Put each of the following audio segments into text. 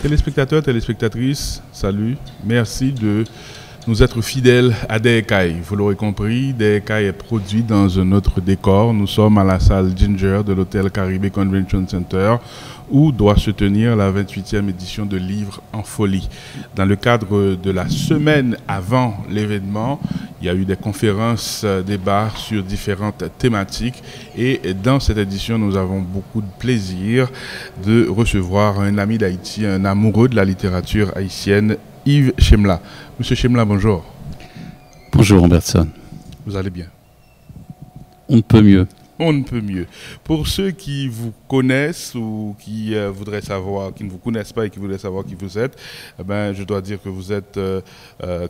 Téléspectateurs, téléspectatrices, salut. Merci de nous être fidèles à DECAI. Vous l'aurez compris, DECAI est produit dans un autre décor. Nous sommes à la salle Ginger de l'hôtel Caribé Convention Center où doit se tenir la 28e édition de Livres en folie. Dans le cadre de la semaine avant l'événement, il y a eu des conférences, débats sur différentes thématiques et dans cette édition, nous avons beaucoup de plaisir de recevoir un ami d'Haïti, un amoureux de la littérature haïtienne, Yves Chemla. Monsieur Chemla, bonjour. Bonjour Humbertson. Vous allez bien? On ne peut mieux. On ne peut mieux. Pour ceux qui vous connaissent ou qui voudraient savoir, qui ne vous connaissent pas et qui voudraient savoir qui vous êtes, je dois dire que vous êtes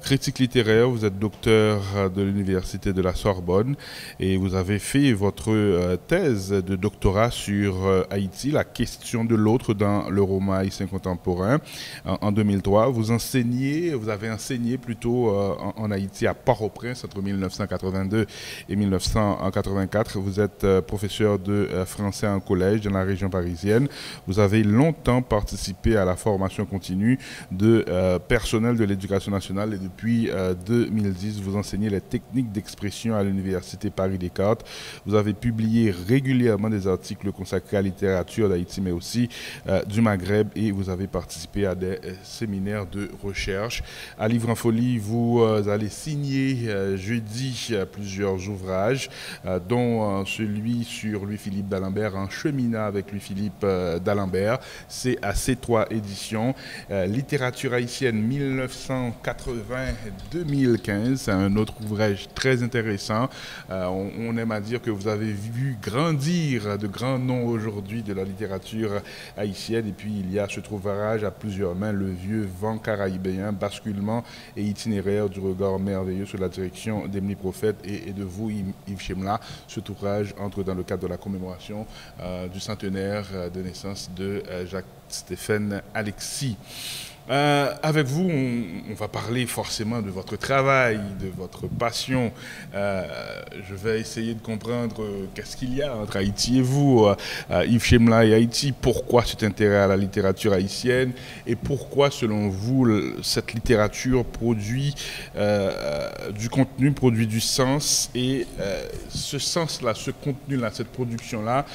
critique littéraire, vous êtes docteur de l'université de la Sorbonne et vous avez fait votre thèse de doctorat sur Haïti, la question de l'autre dans le roman haïtien contemporain en 2003. Vous avez enseigné plutôt en Haïti à Port-au-Prince entre 1982 et 1984. Vous êtes professeur de français en collège dans la région parisienne. Vous avez longtemps participé à la formation continue de personnel de l'éducation nationale et depuis 2010, vous enseignez les techniques d'expression à l'université Paris-Descartes. Vous avez publié régulièrement des articles consacrés à la littérature d'Haïti, mais aussi du Maghreb, et vous avez participé à des séminaires de recherche. À Livres en folie, vous allez signer jeudi plusieurs ouvrages, dont celui sur Louis-Philippe d'Alembert, En cheminant avec Louis-Philippe d'Alembert. C'est à C3 éditions. Littérature haïtienne 1980-2015. C'est un autre ouvrage très intéressant. On aime à dire que vous avez vu grandir de grands noms aujourd'hui de la littérature haïtienne. Et puis il y a cet ouvrage à plusieurs mains, Le vieux vent caraïbéen, basculement et itinéraire du regard merveilleux sous la direction d'Emily Prophète et de vous, Yves Chemla. Cet ouvrage entre dans le cadre de la commémoration du centenaire de naissance de Jacques-Stéphane Alexis. Avec vous, on va parler forcément de votre travail, de votre passion. Je vais essayer de comprendre qu'est-ce qu'il y a entre Haïti et vous, Yves Chemla et Haïti. Pourquoi cet intérêt à la littérature haïtienne et pourquoi, selon vous, cette littérature produit du contenu, produit du sens et ce sens-là, ce contenu-là, cette production-là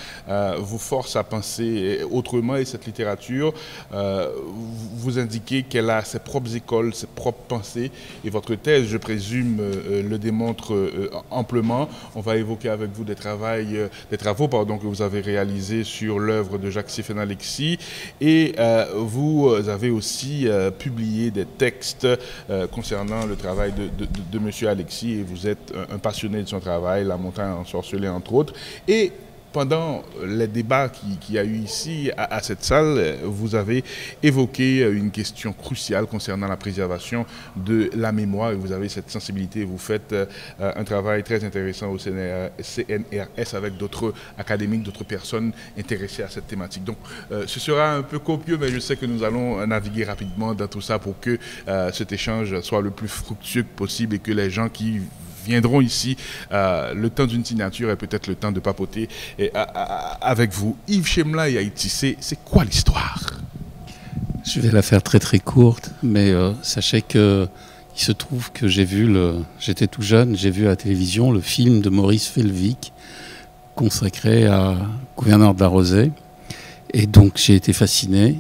vous force à penser autrement et cette littérature vous indique qu'elle a ses propres écoles, ses propres pensées et votre thèse, je présume, le démontre amplement. On va évoquer avec vous des travaux que vous avez réalisés sur l'œuvre de Jacques-Stéphane Alexis et vous avez aussi publié des textes concernant le travail de M. Alexis et vous êtes un passionné de son travail, La montagne ensorcelée entre autres. Et pendant les débats qu'il y a eu ici à cette salle, vous avez évoqué une question cruciale concernant la préservation de la mémoire et vous avez cette sensibilité. Vous faites un travail très intéressant au CNRS avec d'autres académiques, d'autres personnes intéressées à cette thématique. Donc ce sera un peu copieux, mais je sais que nous allons naviguer rapidement dans tout ça pour que cet échange soit le plus fructueux que possible et que les gens qui viendront ici le temps d'une signature et peut-être le temps de papoter avec vous. Yves Chemla et Haïti, c'est quoi l'histoire? Je vais la faire très très courte, mais sachez que il se trouve que j'étais tout jeune, j'ai vu à la télévision le film de Maurice Felvic consacré à gouverneur de la Rosée et donc j'ai été fasciné.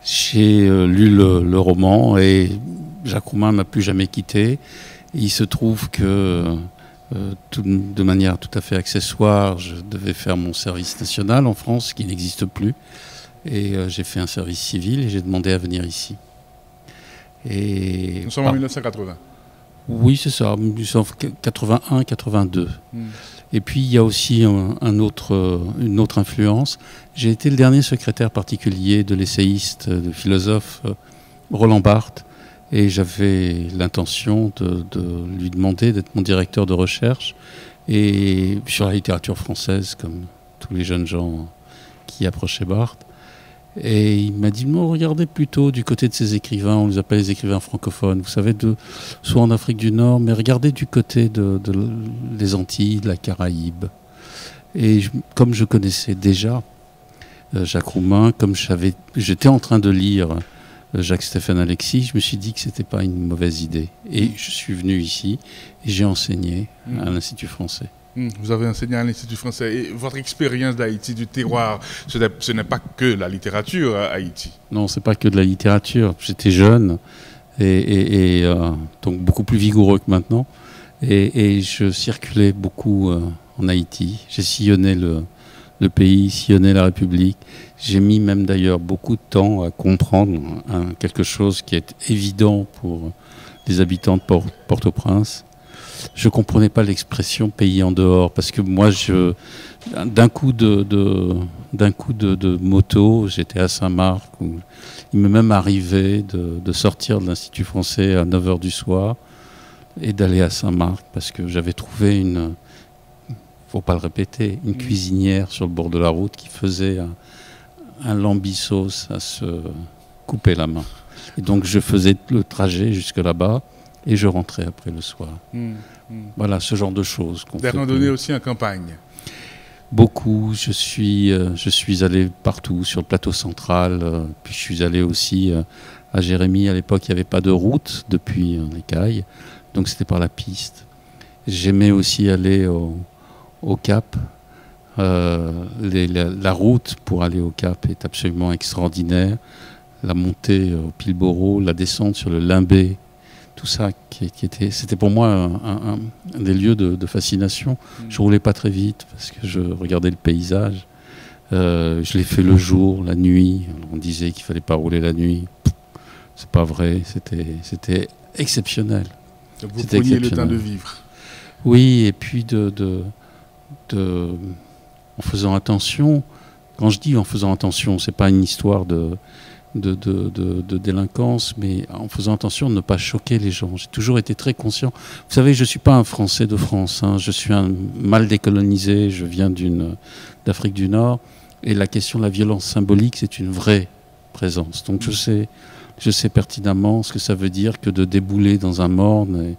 J'ai lu le roman et Jacques Roumain ne m'a plus jamais quitté. Il se trouve que, de manière tout à fait accessoire, je devais faire mon service national en France, qui n'existe plus. Et j'ai fait un service civil et j'ai demandé à venir ici. Nous sommes en 1980. Oui, c'est ça, 1981-82. Et puis, il y a aussi une autre influence. J'ai été le dernier secrétaire particulier de l'essayiste, de philosophe Roland Barthes. Et j'avais l'intention de lui demander d'être mon directeur de recherche et sur la littérature française, comme tous les jeunes gens qui approchaient Barthes. Et il m'a dit, non, regardez plutôt du côté de ces écrivains, on les appelle les écrivains francophones, vous savez, soit en Afrique du Nord, mais regardez du côté des Antilles, de la Caraïbe. Et comme je connaissais déjà Jacques Roumain, comme j'étais en train de lire Jacques-Stéphane Alexis, je me suis dit que c'était pas une mauvaise idée. Et je suis venu ici et j'ai enseigné à l'Institut français. Vous avez enseigné à l'Institut français. Et votre expérience d'Haïti, du terroir, ce n'est pas que la littérature à Haïti. Non, c'est pas que de la littérature. J'étais jeune et donc beaucoup plus vigoureux que maintenant. Et je circulais beaucoup en Haïti. J'ai sillonné le pays, sillonné la République. J'ai mis même d'ailleurs beaucoup de temps à comprendre quelque chose qui est évident pour les habitants de Port-au-Prince. Je ne comprenais pas l'expression pays en dehors parce que moi, d'un coup de moto, j'étais à Saint-Marc. Il m'est même arrivé de sortir de l'Institut français à 9h du soir et d'aller à Saint-Marc parce que j'avais trouvé faut pas le répéter, une cuisinière sur le bord de la route qui faisait un lambissos à se couper la main. Et donc je faisais le trajet jusque là-bas et je rentrais après le soir. Voilà, ce genre de choses. Des randonnées aussi en campagne? Beaucoup. Je suis allé partout, sur le plateau central. Puis je suis allé aussi à Jérémie. À l'époque, il n'y avait pas de route depuis les Cailles. Donc c'était par la piste. J'aimais aussi aller au Cap. La route pour aller au Cap est absolument extraordinaire. La montée au Pilboro, la descente sur le Limbé, tout ça c'était pour moi un des lieux de fascination. Je roulais pas très vite parce que je regardais le paysage. Je l'ai fait le jour, la nuit. On disait qu'il fallait pas rouler la nuit. C'est pas vrai. C'était exceptionnel. Donc vous preniez le temps de vivre. Oui, et puis en faisant attention. Quand je dis en faisant attention, c'est pas une histoire de délinquance, mais en faisant attention de ne pas choquer les gens. J'ai toujours été très conscient. Vous savez, je ne suis pas un Français de France, hein. Je suis un mal décolonisé, je viens d'Afrique du Nord, et la question de la violence symbolique, c'est une vraie présence. Donc je sais pertinemment ce que ça veut dire que de débouler dans un morne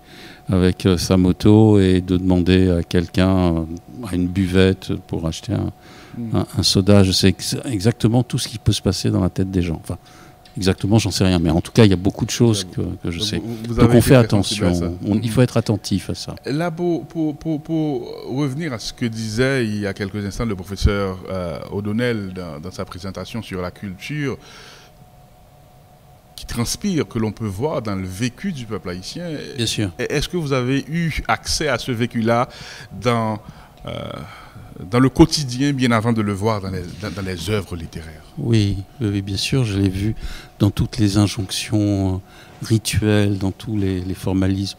avec sa moto et de demander à quelqu'un, à une buvette pour acheter un soda. Je sais exactement tout ce qui peut se passer dans la tête des gens. Enfin, exactement, j'en sais rien. Mais en tout cas, il y a beaucoup de choses que je sais. Donc on fait attention. Il faut être attentif à ça. Là, pour revenir à ce que disait il y a quelques instants le professeur O'Donnell dans sa présentation sur la culture, qui transpire, que l'on peut voir dans le vécu du peuple haïtien. Bien sûr. Est-ce que vous avez eu accès à ce vécu-là dans le quotidien, bien avant de le voir dans les œuvres littéraires? Oui, bien sûr, je l'ai vu dans toutes les injonctions rituelles, dans tous les formalismes.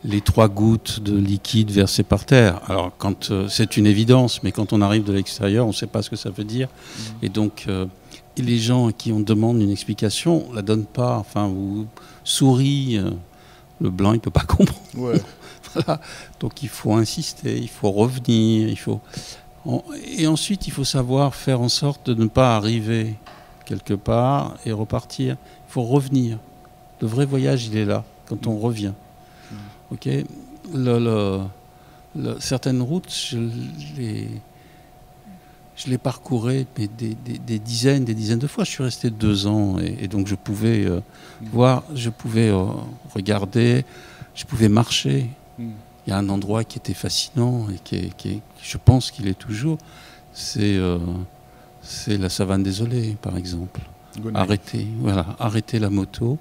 Les 3 gouttes de liquide versées par terre. Alors, c'est une évidence, mais quand on arrive de l'extérieur, on ne sait pas ce que ça veut dire. Et donc, les gens à qui on demande une explication ne la donnent pas. Enfin, ou sourit, le blanc, il ne peut pas comprendre. Ouais. Voilà. Donc, il faut insister, il faut revenir, et ensuite, il faut savoir faire en sorte de ne pas arriver quelque part et repartir. Il faut revenir. Le vrai voyage, il est là, quand on revient. Ok. Certaines routes, je les parcourais des dizaines de fois. Je suis resté 2 ans et donc je pouvais voir, je pouvais regarder, je pouvais marcher. Il y a un endroit qui était fascinant et je pense qu'il est toujours, c'est la savane désolée, par exemple. Arrêter la moto,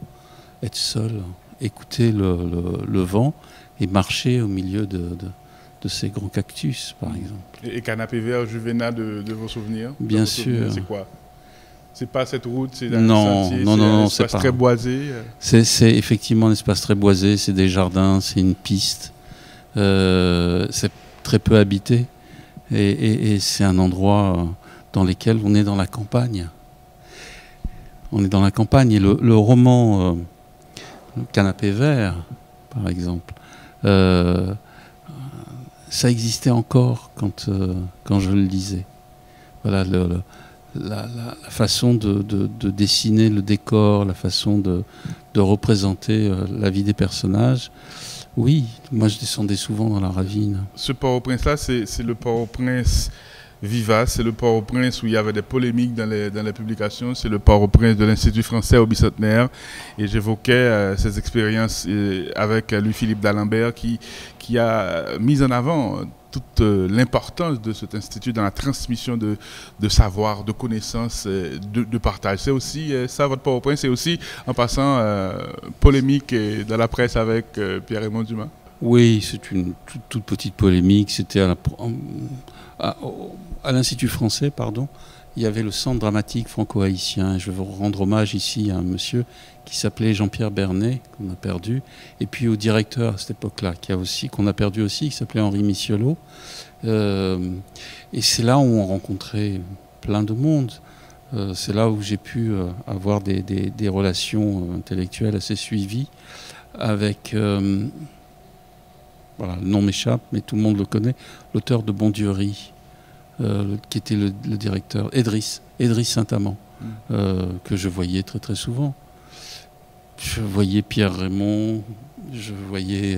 être seul, écouter le vent et marcher au milieu de ces grands cactus, par exemple. Et canapé vert Juvénat de vos souvenirs? Bien sûr. C'est quoi? C'est pas cette route, c'est un sentier, non, un espace très boisé. C'est effectivement un espace très boisé, c'est des jardins, c'est une piste. C'est très peu habité et c'est un endroit dans lequel on est dans la campagne. On est dans la campagne et le roman Canapé vert, par exemple, ça existait encore quand je le lisais. Voilà, la façon de dessiner le décor, la façon de représenter la vie des personnages. Oui, moi je descendais souvent dans la ravine. Ce Port-au-Prince-là, c'est le Port-au-Prince vivace. C'est le Port-au-Prince où il y avait des polémiques dans les publications. C'est le Port-au-Prince de l'Institut français au bicentenaire. Et j'évoquais ces expériences avec Louis-Philippe d'Alembert qui a mis en avant toute l'importance de cet institut dans la transmission de savoir, de connaissances, de partage. C'est aussi ça, votre Port-au-Prince, c'est aussi, en passant, polémique dans la presse avec Pierre-Raymond Dumas. Oui, c'est une toute petite polémique. C'était à l'Institut français, pardon. Il y avait le centre dramatique franco-haïtien. Je veux rendre hommage ici à un monsieur qui s'appelait Jean-Pierre Bernet, qu'on a perdu, et puis au directeur à cette époque-là, qu'on a perdu aussi, qui s'appelait Henri Missiolo. Et c'est là où on rencontrait plein de monde. C'est là où j'ai pu avoir des relations intellectuelles assez suivies avec... voilà, le nom m'échappe, mais tout le monde le connaît, l'auteur de Bondierie, qui était le directeur, Edriss Saint-Amand, que je voyais très très souvent. Je voyais Pierre Raymond, je voyais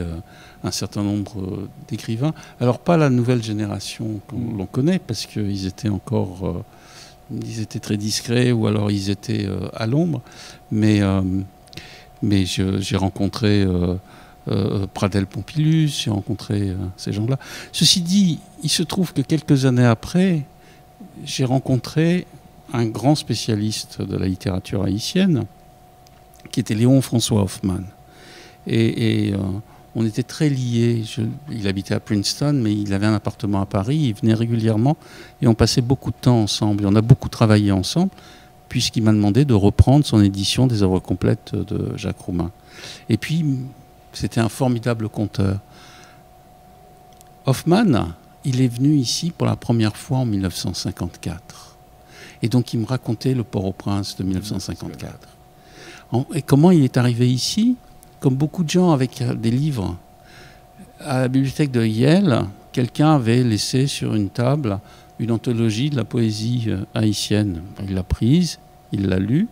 un certain nombre d'écrivains. Alors pas la nouvelle génération qu'on l'on connaît, parce qu'ils étaient encore... ils étaient très discrets, ou alors ils étaient à l'ombre, mais j'ai rencontré... Pradel Pompilus, j'ai rencontré ces gens-là. Ceci dit, il se trouve que quelques années après, j'ai rencontré un grand spécialiste de la littérature haïtienne, qui était Léon François Hoffmann. Et on était très liés. Il habitait à Princeton, mais il avait un appartement à Paris. Il venait régulièrement et on passait beaucoup de temps ensemble. Et on a beaucoup travaillé ensemble, puisqu'il m'a demandé de reprendre son édition des œuvres complètes de Jacques Roumain. Et puis... c'était un formidable conteur. Hoffmann, il est venu ici pour la première fois en 1954. Et donc, il me racontait le Port-au-Prince de 1954. Et comment il est arrivé ici? Comme beaucoup de gens avec des livres. À la bibliothèque de Yale, quelqu'un avait laissé sur une table une anthologie de la poésie haïtienne. Il l'a prise, il l'a lue.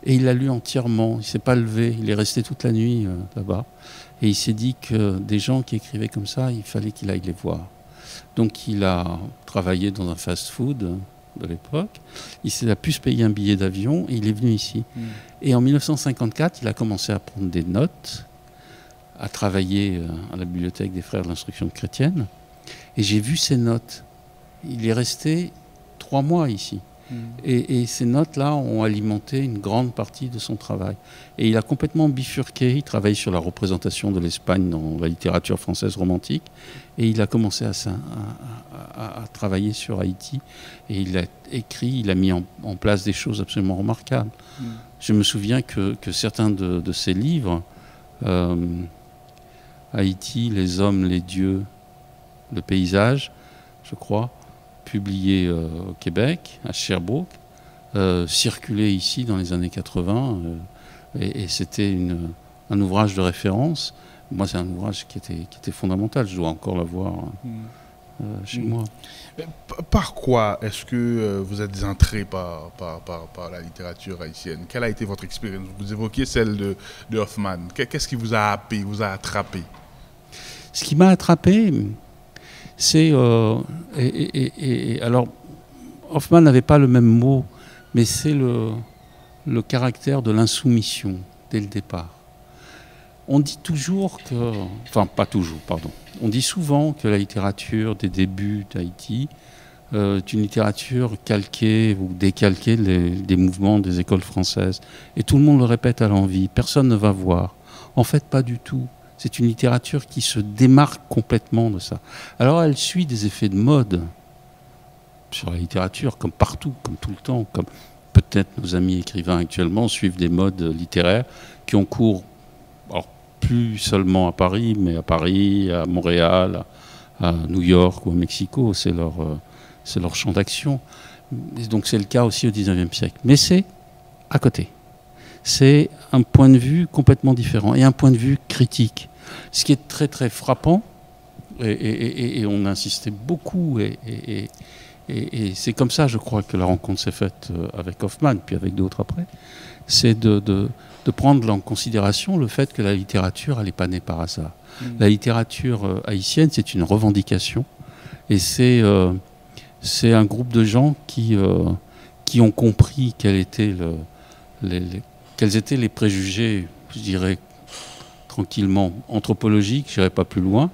Et il l'a lu entièrement, il ne s'est pas levé, il est resté toute la nuit là-bas. Et il s'est dit que des gens qui écrivaient comme ça, il fallait qu'il aille les voir. Donc il a travaillé dans un fast-food de l'époque, il a pu se payer un billet d'avion et il est venu ici. Et en 1954, il a commencé à prendre des notes, à travailler à la bibliothèque des Frères de l'Instruction chrétienne. Et j'ai vu ses notes. Il est resté 3 mois ici. Et ces notes-là ont alimenté une grande partie de son travail. Et il a complètement bifurqué. Il travaille sur la représentation de l'Espagne dans la littérature française romantique. Et il a commencé à travailler sur Haïti. Et il a écrit, il a mis en place des choses absolument remarquables. Je me souviens que certains de ses livres, Haïti, les hommes, les dieux, le paysage, je crois, publié au Québec, à Sherbrooke, circulé ici dans les années 80, et c'était un ouvrage de référence. Moi, c'est un ouvrage qui était fondamental. Je dois encore l'avoir chez moi. Par quoi est-ce que vous êtes entré par la littérature haïtienne? Quelle a été votre expérience? Vous évoquiez celle de Hoffmann. Qu'est-ce qui vous a happé, vous a attrapé? Ce qui m'a attrapé, c'est... alors, Hoffmann n'avait pas le même mot, mais c'est le caractère de l'insoumission dès le départ. On dit toujours que... Enfin, pas toujours, pardon. On dit souvent que la littérature des débuts d'Haïti est une littérature calquée ou décalquée des mouvements des écoles françaises. Et tout le monde le répète à l'envi. Personne ne va voir. En fait, pas du tout. C'est une littérature qui se démarque complètement de ça. Alors elle suit des effets de mode sur la littérature, comme partout, comme tout le temps, comme peut-être nos amis écrivains actuellement suivent des modes littéraires qui ont cours, alors plus seulement à Paris, mais à Paris, à Montréal, à New York ou à Mexico, c'est leur champ d'action. Et donc c'est le cas aussi au XIXe siècle. Mais c'est à côté. C'est un point de vue complètement différent et un point de vue critique. Ce qui est très très frappant, et on insistait beaucoup, et c'est comme ça, je crois, que la rencontre s'est faite avec Hoffmann, puis avec d'autres après, c'est de prendre en considération le fait que la littérature, elle n'est pas née par hasard. La littérature haïtienne, c'est une revendication, et c'est c'est un groupe de gens qui ont compris quels étaient les préjugés, je dirais tranquillement, anthropologiques, je n'irai pas plus loin,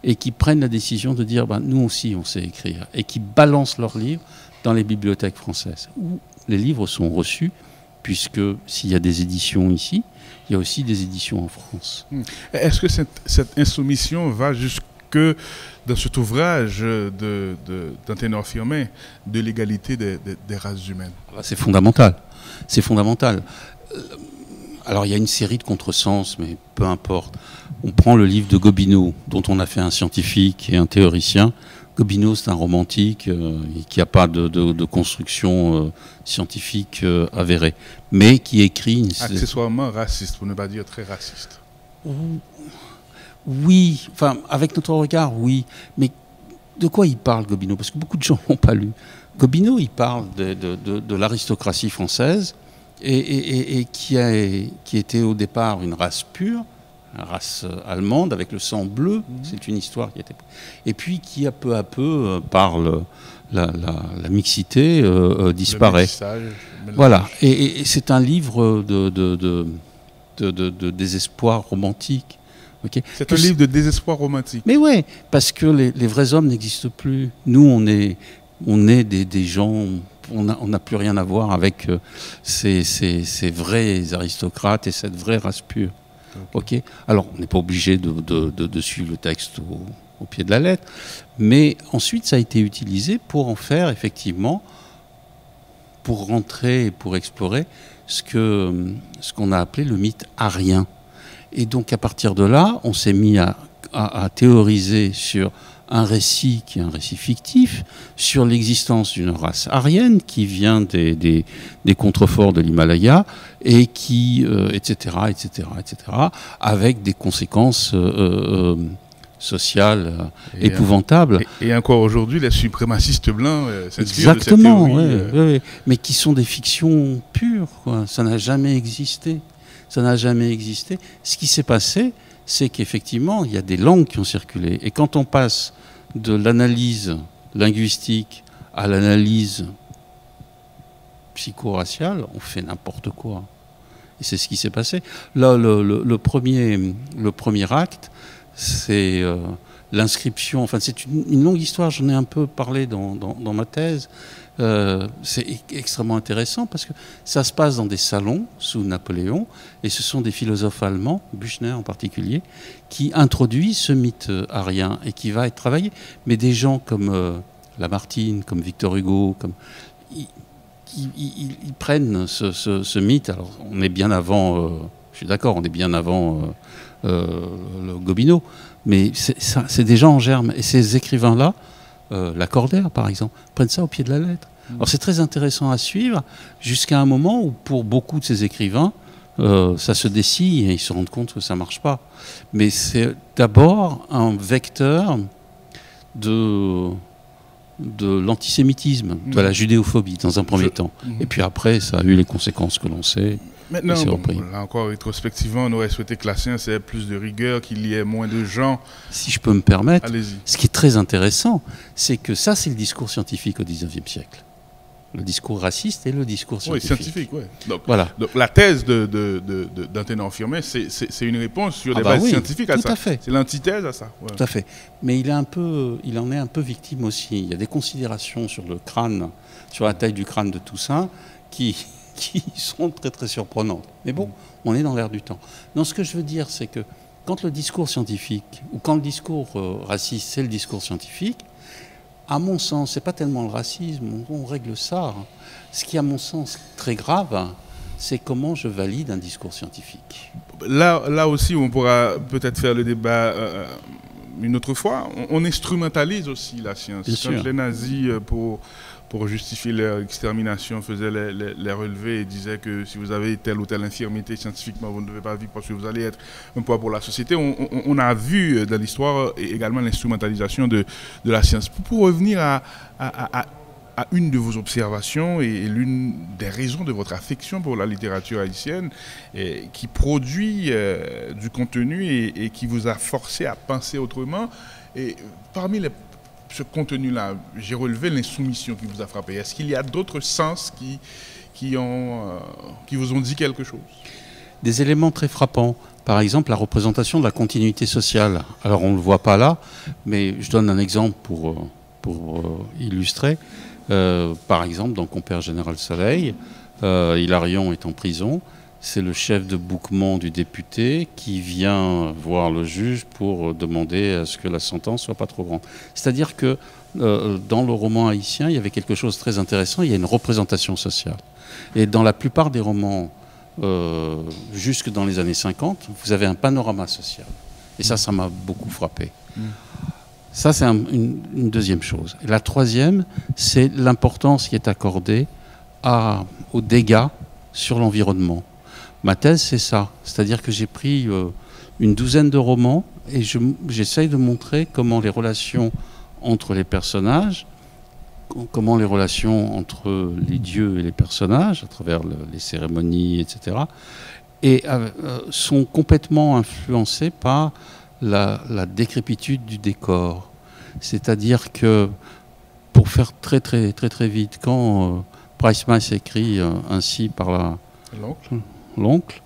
et qui prennent la décision de dire nous aussi on sait écrire, et qui balancent leurs livres dans les bibliothèques françaises, où les livres sont reçus, puisque s'il y a des éditions ici, il y a aussi des éditions en France. Est-ce que cette insoumission va jusque dans cet ouvrage d'un ténor Firmin de l'égalité des races humaines? C'est fondamental. C'est fondamental. Alors il y a une série de contresens, mais peu importe. On prend le livre de Gobineau, dont on a fait un scientifique et un théoricien. Gobineau, c'est un romantique qui n'a pas de construction scientifique avérée, mais qui écrit... Accessoirement raciste, pour ne pas dire très raciste. Oui, enfin, avec notre regard, oui. Mais de quoi il parle, Gobineau? Parce que beaucoup de gens n'ont pas lu. Gobineau, il parle de l'aristocratie française et qui était au départ une race pure, une race allemande avec le sang bleu. C'est une histoire qui était... Et puis qui, à peu, parle... La mixité disparaît. Voilà. Et c'est un livre de désespoir romantique. Okay. C'est un livre de désespoir romantique. Mais ouais, parce que les vrais hommes n'existent plus. Nous, on est des gens, on n'a plus rien à voir avec ces vrais aristocrates et cette vraie race pure. Okay. Alors, on n'est pas obligé de suivre le texte au pied de la lettre, mais ensuite, ça a été utilisé pour en faire, effectivement, pour rentrer et pour explorer ce qu'on a appelé le mythe arien. Et donc à partir de là, on s'est mis à théoriser sur un récit qui est un récit fictif, sur l'existence d'une race aryenne qui vient des contreforts de l'Himalaya et qui, etc., avec des conséquences sociales épouvantables. Et encore aujourd'hui, les suprémacistes blancs s'inspirent de cette exactement, théorie. Ouais. Mais qui sont des fictions pures, quoi. Ça n'a jamais existé. Ça n'a jamais existé. Ce qui s'est passé, c'est qu'effectivement, il y a des langues qui ont circulé. Et quand on passe de l'analyse linguistique à l'analyse psycho-raciale, on fait n'importe quoi. Et c'est ce qui s'est passé. Là, le premier acte, c'est l'inscription. Enfin, c'est une longue histoire. J'en ai un peu parlé dans ma thèse. C'est extrêmement intéressant parce que ça se passe dans des salons sous Napoléon et ce sont des philosophes allemands, Büchner en particulier, qui introduisent ce mythe arien et qui va être travaillé. Mais des gens comme Lamartine, comme Victor Hugo, ils prennent ce mythe. Alors on est bien avant, je suis d'accord, on est bien avant le Gobineau, mais c'est des gens en germe. Et ces écrivains-là, Lacordaire par exemple, prennent ça au pied de la lettre. Alors c'est très intéressant à suivre jusqu'à un moment où pour beaucoup de ces écrivains ça se dessille et ils se rendent compte que ça ne marche pas. Mais c'est d'abord un vecteur de l'antisémitisme, de la judéophobie dans un premier temps. Et puis après ça a eu les conséquences que l'on sait. Maintenant, là encore, rétrospectivement, on aurait souhaité que la science ait plus de rigueur, qu'il y ait moins de gens. Si je peux me permettre, allez-y. Ce qui est très intéressant, c'est que ça, c'est le discours scientifique au XIXe siècle. Le discours raciste et le discours scientifique. Oui, scientifique, oui. Donc, voilà. Donc la thèse d'un ténor Firmin, c'est une réponse sur des bases scientifiques à ça. Tout à fait. C'est l'antithèse à ça. Ouais. Tout à fait. Mais il en est un peu victime aussi. Il y a des considérations sur le crâne, sur la taille du crâne de Toussaint, qui sont très très surprenantes. Mais bon, on est dans l'air du temps. Non, ce que je veux dire, c'est que quand le discours scientifique, ou quand le discours raciste, c'est le discours scientifique, à mon sens, c'est pas tellement le racisme, on règle ça. Ce qui est à mon sens très grave, c'est comment je valide un discours scientifique. Là aussi, on pourra peut-être faire le débat une autre fois. On instrumentalise aussi la science. Bien sûr. Les nazis, pour justifier leur extermination, faisaient les relevés et disaient que si vous avez telle ou telle infirmité scientifiquement, vous ne devez pas vivre parce que vous allez être un poids pour la société. On a vu dans l'histoire également l'instrumentalisation de la science. Pour revenir à une de vos observations et l'une des raisons de votre affection pour la littérature haïtienne, qui produit du contenu et qui vous a forcé à penser autrement, et parmi ce contenu-là, j'ai relevé l'insoumission qui vous a frappé. Est-ce qu'il y a d'autres sens qui vous ont dit quelque chose? Des éléments très frappants. Par exemple, la représentation de la continuité sociale. Alors, on ne le voit pas là, mais je donne un exemple pour illustrer. Par exemple, dans Compère Général Soleil, Hilarion est en prison. C'est le chef de bouquement du député qui vient voir le juge pour demander à ce que la sentence soit pas trop grande. C'est-à-dire que dans le roman haïtien, il y avait quelque chose de très intéressant, il y a une représentation sociale. Et dans la plupart des romans, jusque dans les années 50, vous avez un panorama social. Et ça m'a beaucoup frappé. Ça, c'est une deuxième chose. Et la troisième, c'est l'importance qui est accordée aux dégâts sur l'environnement. Ma thèse, c'est ça. C'est-à-dire que j'ai pris une douzaine de romans et j'essaye de montrer comment les relations entre les personnages, comment les relations entre les dieux et les personnages, à travers les cérémonies, etc., sont complètement influencées par la décrépitude du décor. C'est-à-dire que, pour faire très très très très vite, quand Price Mice écrit ainsi par l'oncle,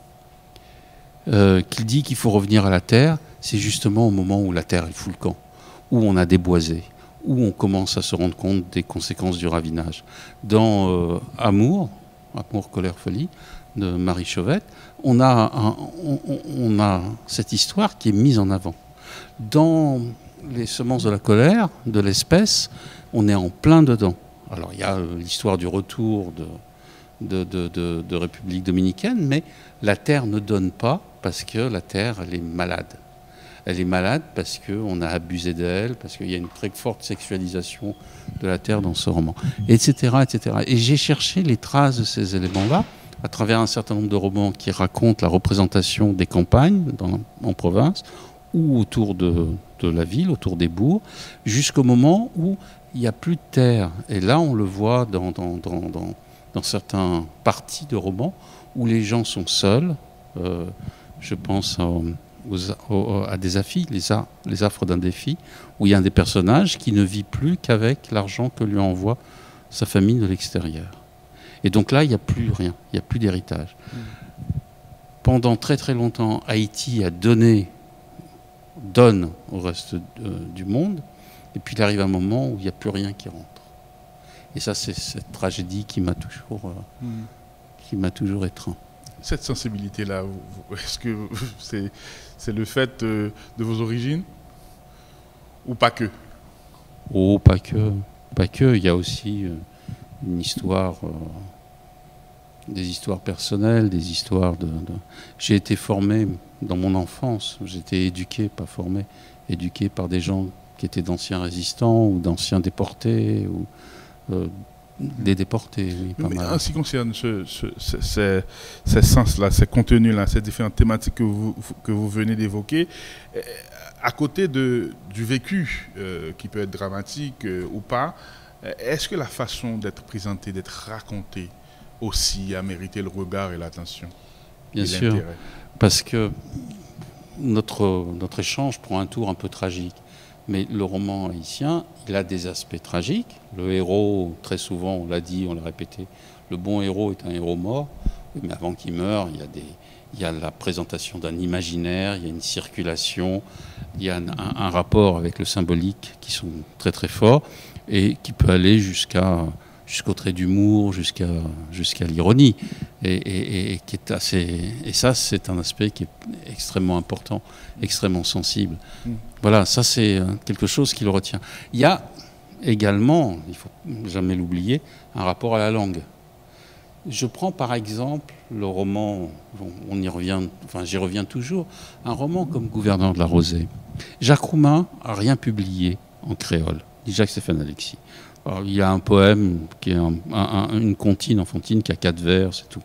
qu'il dit qu'il faut revenir à la terre, c'est justement au moment où la terre est fout le camp, où on a déboisé, où on commence à se rendre compte des conséquences du ravinage. Dans Amour, colère, folie, de Marie Chauvette, on a cette histoire qui est mise en avant. Dans Les semences de la colère, de l'espèce, on est en plein dedans. Alors il y a l'histoire du retour de République dominicaine, mais la terre ne donne pas parce que la terre, elle est malade. Elle est malade parce qu'on a abusé d'elle, parce qu'il y a une très forte sexualisation de la terre dans ce roman, etc., etc. Et j'ai cherché les traces de ces éléments-là à travers un certain nombre de romans qui racontent la représentation des campagnes en province ou autour de la ville, autour des bourgs, jusqu'au moment où il n'y a plus de terre. Et là, on le voit dans certains parties de romans où les gens sont seuls. Je pense à des affis, les affres d'un défi, où il y a un des personnages qui ne vit plus qu'avec l'argent que lui envoie sa famille de l'extérieur. Et donc là, il n'y a plus rien, il n'y a plus d'héritage. Pendant très très longtemps, Haïti donne au reste du monde, et puis il arrive un moment où il n'y a plus rien qui rentre. Et ça, c'est cette tragédie qui m'a toujours étreint. Cette sensibilité-là, est-ce que c'est le fait de vos origines ou pas que? Oh, pas que. Pas que. Il y a aussi une histoire, des histoires personnelles, des histoires J'ai été formé dans mon enfance, j'ai été éduqué, pas formé, éduqué par des gens qui étaient d'anciens résistants ou d'anciens déportés ou des déportés, oui, pas mal. En ce qui concerne ces sens-là, ces contenus-là, ces différentes thématiques que vous venez d'évoquer, à côté du vécu qui peut être dramatique ou pas, est-ce que la façon d'être présentée, d'être racontée aussi a mérité le regard et l'attention? Bien sûr, parce que notre échange prend un tour un peu tragique. Mais le roman haïtien, il a des aspects tragiques. Le héros, très souvent, on l'a dit, on l'a répété, le bon héros est un héros mort. Mais avant qu'il meure, il y a la présentation d'un imaginaire, il y a une circulation, il y a un rapport avec le symbolique qui sont très très forts et qui peut aller jusqu'au trait d'humour, jusqu'à l'ironie. Et qui est et ça, c'est un aspect qui est extrêmement important, extrêmement sensible. Voilà, ça c'est quelque chose qui le retient. Il y a également, il ne faut jamais l'oublier, un rapport à la langue. Je prends par exemple le roman, on y revient, enfin j'y reviens toujours, un roman comme Gouverneur de la Rosée. Jacques Roumain n'a rien publié en créole, dit Jacques-Stéphane Alexis. Alors, il y a un poème qui est une comptine enfantine qui a 4 vers, c'est tout.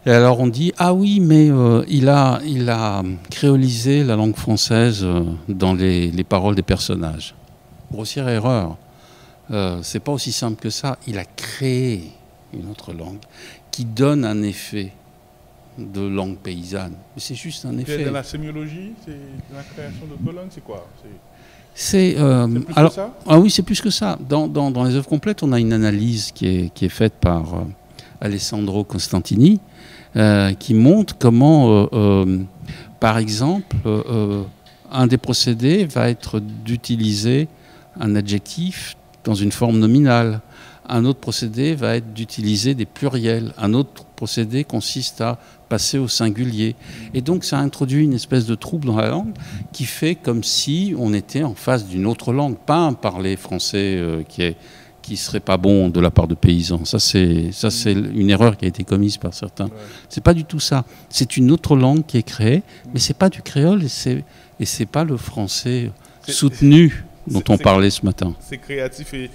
Et alors on dit, ah oui, mais il a créolisé la langue française dans les paroles des personnages. Grossière erreur. C'est pas aussi simple que ça. Il a créé une autre langue qui donne un effet de langue paysanne. Mais c'est juste un effet. C'est de la sémiologie, c'est la création d'autres langues, c'est quoi? C'est plus que ça? Ah oui, c'est plus que ça. Dans les œuvres complètes, on a une analyse qui est faite par Alessandro Costantini, qui montre comment, par exemple, un des procédés va être d'utiliser un adjectif dans une forme nominale. Un autre procédé va être d'utiliser des pluriels. Un autre procédé consiste à passer au singulier. Et donc ça introduit une espèce de trouble dans la langue qui fait comme si on était en face d'une autre langue, pas un parler français qui serait pas bon de la part de paysans. Ça c'est une erreur qui a été commise par certains. C'est pas du tout ça. C'est une autre langue qui est créée, mais c'est pas du créole et c'est pas le français soutenu dont on parlait ce matin. C'est créatif et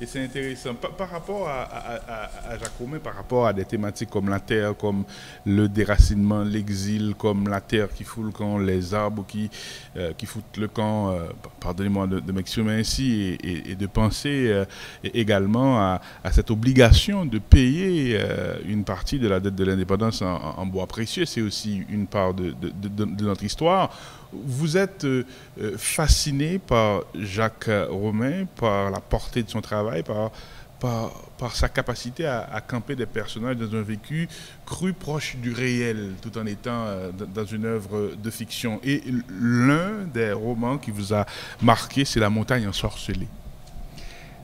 c'est intéressant. Par rapport à Jacques Romain, par rapport à des thématiques comme la terre, comme le déracinement, l'exil, comme la terre qui fout le camp, les arbres qui foutent le camp, pardonnez-moi de m'exprimer ainsi, et de penser également à cette obligation de payer une partie de la dette de l'indépendance en bois précieux. C'est aussi une part de notre histoire. Vous êtes fasciné par Jacques Romain, par la portée de son travail, par sa capacité à camper des personnages dans un vécu cru, proche du réel, tout en étant dans une œuvre de fiction. Et l'un des romans qui vous a marqué, c'est La montagne ensorcelée.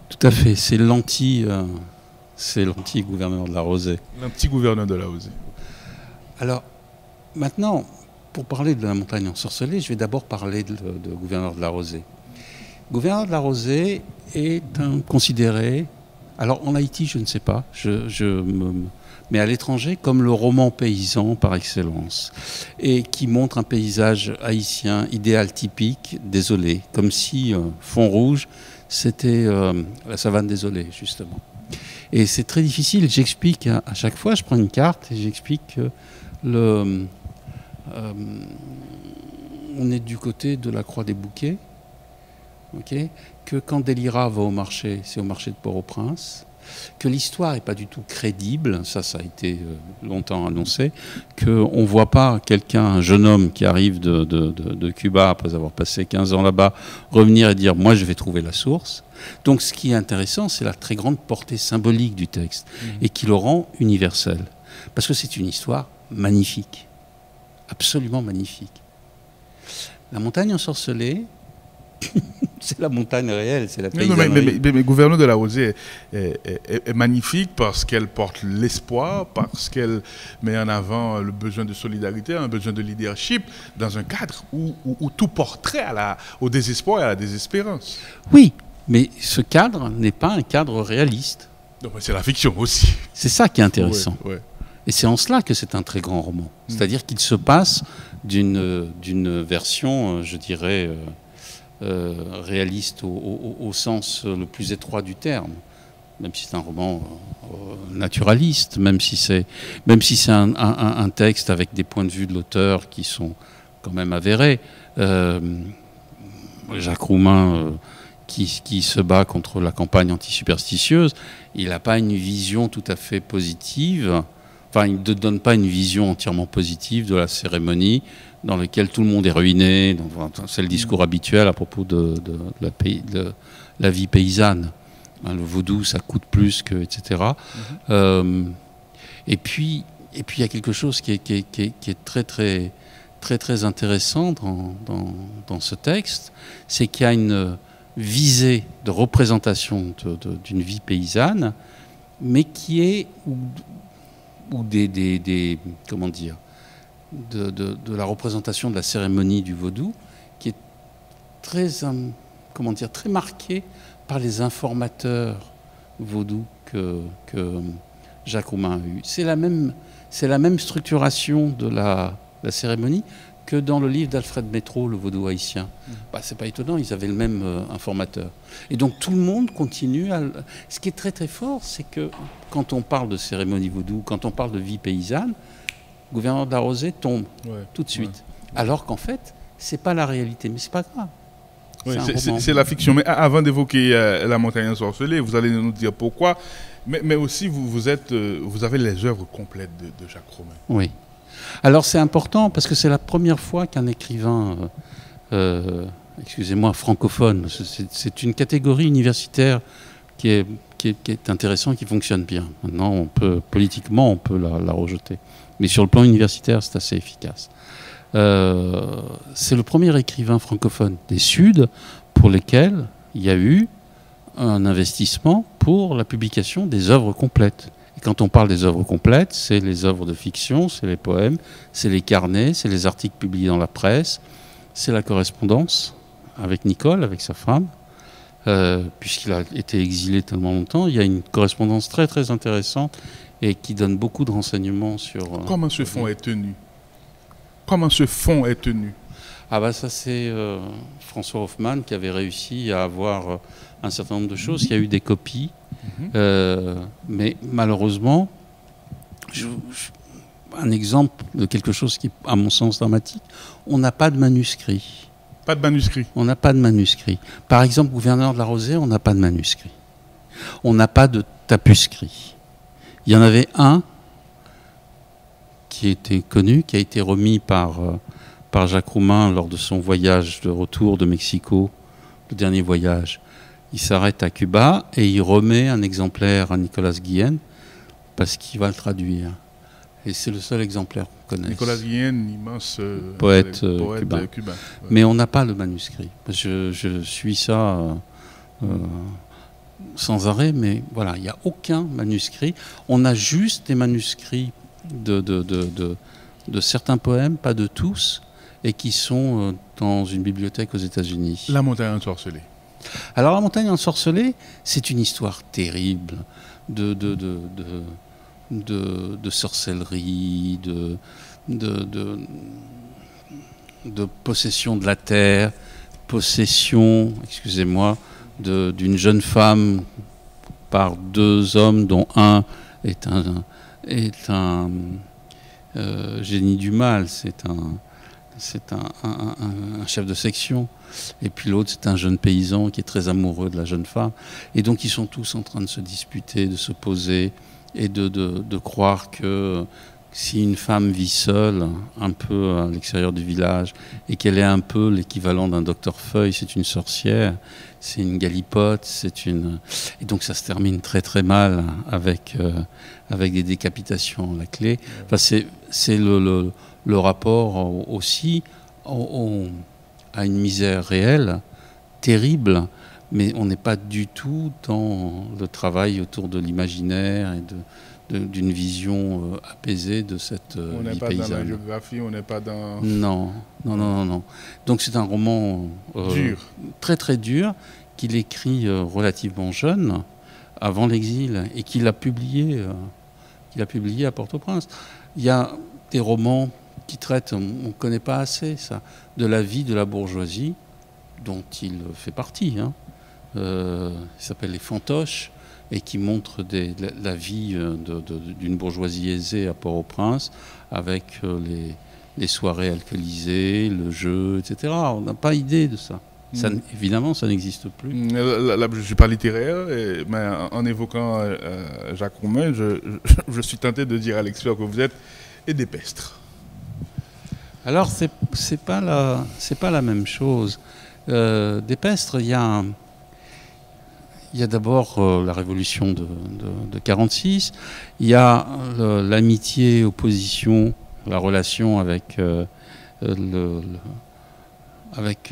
Tout à fait, c'est l'anti-gouverneur de la Rosée. L'anti-gouverneur de la Rosée. Alors, maintenant, pour parler de La montagne ensorcelée, je vais d'abord parler de Gouverneur de la Rosée. Gouverneur de la Rosée est considéré, alors en Haïti je ne sais pas, mais à l'étranger comme le roman paysan par excellence, et qui montre un paysage haïtien idéal typique, désolé, comme si fond rouge c'était la savane désolée justement. Et c'est très difficile, j'explique à chaque fois, je prends une carte et j'explique que on est du côté de la Croix des Bouquets, que quand Délira va au marché, c'est au marché de Port-au-Prince, que l'histoire n'est pas du tout crédible, ça a été longtemps annoncé, qu'on ne voit pas un jeune homme qui arrive de Cuba après avoir passé 15 ans là-bas, revenir et dire « moi je vais trouver la source ». Donc ce qui est intéressant, c'est la très grande portée symbolique du texte et qui le rend universel. Parce que c'est une histoire magnifique. Absolument magnifique. La montagne ensorcelée, c'est la montagne réelle, c'est la paysannerie. Mais Gouverneur de la Rosée est magnifique parce qu'elle porte l'espoir, parce qu'elle met en avant le besoin de solidarité, un besoin de leadership, dans un cadre où tout porterait au désespoir et à la désespérance. Oui, mais ce cadre n'est pas un cadre réaliste. C'est la fiction aussi. C'est ça qui est intéressant. Ouais. Et c'est en cela que c'est un très grand roman. C'est-à-dire qu'il se passe d'une version, je dirais, réaliste au sens le plus étroit du terme, même si c'est un roman naturaliste, même si c'est un texte avec des points de vue de l'auteur qui sont quand même avérés. Jacques Roumain, qui se bat contre la campagne anti-superstitieuse, il n'a pas une vision tout à fait positive. Enfin, il ne donne pas une vision entièrement positive de la cérémonie dans laquelle tout le monde est ruiné. C'est le discours habituel à propos de la vie paysanne. Le vaudou, ça coûte plus que, etc. Et puis, il y a quelque chose qui est très, très, très, très intéressant dans ce texte, c'est qu'il y a une visée de représentation d'une vie paysanne, mais qui est... ou comment dire, de la représentation de la cérémonie du vaudou, qui est très, très marquée par les informateurs vaudous que Jacques Roumain a eu. C'est la même structuration de la cérémonie que dans le livre d'Alfred Métro, Le vaudou haïtien. C'est pas étonnant, ils avaient le même informateur. Et donc tout le monde continue à... Ce qui est très très fort, c'est que quand on parle de cérémonie vaudou, quand on parle de vie paysanne, Gouverneur de la Rosée tombe tout de suite. Alors qu'en fait, c'est pas la réalité, mais c'est pas grave. C'est la fiction. Mais avant d'évoquer La montagne ensorcelée, vous allez nous dire pourquoi, mais aussi vous avez les œuvres complètes de Jacques Romain. Oui. Alors c'est important parce que c'est la première fois qu'un écrivain excusez-moi, francophone. C'est une catégorie universitaire qui est intéressante, qui fonctionne bien. Maintenant, politiquement, on peut la rejeter. Mais sur le plan universitaire, c'est assez efficace. C'est le premier écrivain francophone des Suds pour lesquels il y a eu un investissement pour la publication des œuvres complètes. Et quand on parle des œuvres complètes, c'est les œuvres de fiction, c'est les poèmes, c'est les carnets, c'est les articles publiés dans la presse, c'est la correspondance avec Nicole, avec sa femme, puisqu'il a été exilé tellement longtemps. Il y a une correspondance très très intéressante et qui donne beaucoup de renseignements sur... Comment ce fonds est tenu? Comment ce fonds est tenu? Ah bah ça c'est François Hoffmann qui avait réussi à avoir un certain nombre de choses. Il y a eu des copies, mais malheureusement, un exemple de quelque chose qui est à mon sens dramatique, on n'a pas de manuscrit. Pas de manuscrit. On n'a pas de manuscrit. Par exemple, gouverneur de la Rosée, on n'a pas de manuscrit. On n'a pas de tapuscrit. Il y en avait un qui était connu, qui a été remis par Jacques Roumain lors de son voyage de retour de Mexico, le dernier voyage. Il s'arrête à Cuba et il remet un exemplaire à Nicolas Guillen parce qu'il va le traduire. Et c'est le seul exemplaire qu'on connaisse. Nicolas Guillen, immense poète cubain. Ouais. Mais on n'a pas le manuscrit. Je suis ça sans arrêt, mais voilà, il n'y a aucun manuscrit. On a juste des manuscrits de certains poèmes, pas de tous, et qui sont dans une bibliothèque aux États-Unis. La montagne ensorcelée. Alors la montagne ensorcelée, c'est une histoire terrible de sorcellerie, de possession de la terre, possession, excusez-moi, d'une jeune femme par deux hommes dont un est un génie du mal, c'est un chef de section, et puis l'autre c'est un jeune paysan qui est très amoureux de la jeune femme, et donc ils sont tous en train de se disputer, de se poser, et de croire que si une femme vit seule, un peu à l'extérieur du village, et qu'elle est un peu l'équivalent d'un docteur Feuille, c'est une sorcière, c'est une galipote, et donc ça se termine très très mal avec des décapitations à la clé. Enfin, c'est le rapport aussi à une misère réelle, terrible, mais on n'est pas du tout dans le travail autour de l'imaginaire et d'une vision apaisée de cette vie paysanne. On n'est pas dans la géographie, on n'est pas dans... Non. Donc c'est un roman dur, très très dur, qu'il écrit relativement jeune, avant l'exil, et qu'il a publié à Port-au-Prince. Il y a des romans qui traitent, on ne connaît pas assez ça, de la vie de la bourgeoisie, dont il fait partie. Il s'appelle Les Fantoches, et qui montre la vie d'une bourgeoisie aisée à Port-au-Prince, avec les soirées alcoolisées, le jeu, etc. On n'a pas idée de ça. Évidemment, ça n'existe plus. Là, je ne suis pas littéraire, mais en évoquant Jacques Roumain, je suis tenté de dire à l'expert que vous êtes édépestre. Alors, c'est pas la même chose. Dépestre, il y a d'abord la révolution de 1946, il y a l'amitié, opposition, la relation avec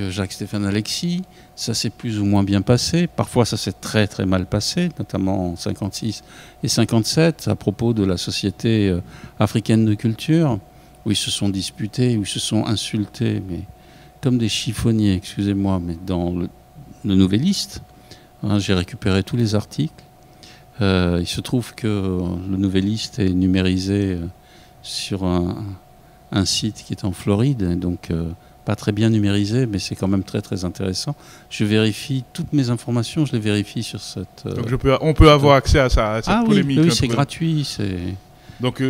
Jacques-Stéphane Alexis. Ça s'est plus ou moins bien passé. Parfois, ça s'est très très mal passé, notamment en 56 et 57, à propos de la Société africaine de culture, où ils se sont disputés, où ils se sont insultés, mais comme des chiffonniers, excusez-moi, mais dans le Nouvelliste. J'ai récupéré tous les articles. Il se trouve que le Nouvelliste est numérisé sur un site qui est en Floride, donc pas très bien numérisé, mais c'est quand même très très intéressant. Je vérifie toutes mes informations, je les vérifie sur cette... Donc on peut avoir accès à ça, à cette polémique. Oui, c'est gratuit. Donc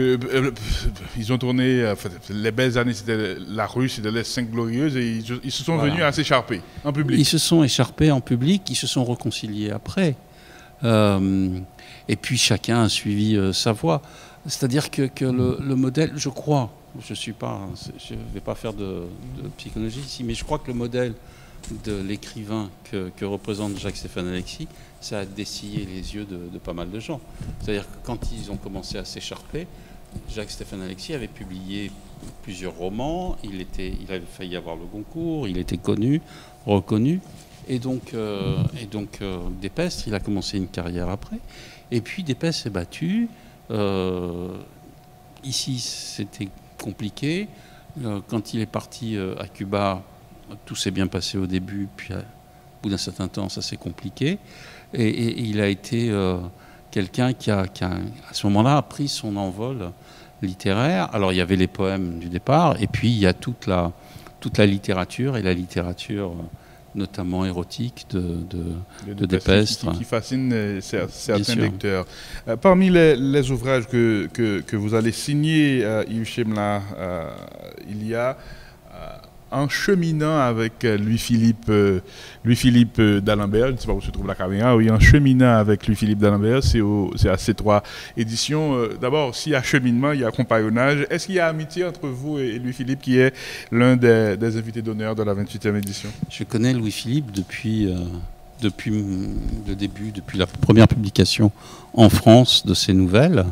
ils ont tourné, les belles années c'était la rue, c'était les 5 glorieuses, et ils se sont venus à s'écharper en public. Ils se sont écharpés en public, ils se sont réconciliés après. Et puis chacun a suivi sa voie. C'est-à-dire que le modèle, je crois, je ne vais pas faire de psychologie ici, mais je crois que le modèle de l'écrivain que représente Jacques-Stéphane Alexis, ça a dessillé les yeux de pas mal de gens. C'est-à-dire que quand ils ont commencé à s'écharper, Jacques-Stéphane Alexis avait publié plusieurs romans, il avait failli avoir le Goncourt, il était connu, reconnu, et donc Despestre, il a commencé une carrière après, et puis Despestre s'est battu. Ici, c'était compliqué. Quand il est parti à Cuba, tout s'est bien passé au début, puis au bout d'un certain temps, ça s'est compliqué. Et il a été quelqu'un qui a, à ce moment-là, a pris son envol littéraire. Alors, il y avait les poèmes du départ, et puis il y a toute la littérature, et la littérature notamment érotique de Despestre. Qui fascine certains lecteurs. Parmi les ouvrages que vous allez signer, Yves Chemla, il y a En cheminant avec Louis-Philippe d'Alembert, je ne sais pas où se trouve la caméra, oui, En cheminant avec Louis-Philippe d'Alembert, c'est à C3 éditions. D'abord, s'il y a cheminement, il y a compagnonnage. Est-ce qu'il y a amitié entre vous et Louis-Philippe, qui est l'un des invités d'honneur de la 28e édition? Je connais Louis-Philippe depuis le début, depuis la première publication en France de ses nouvelles.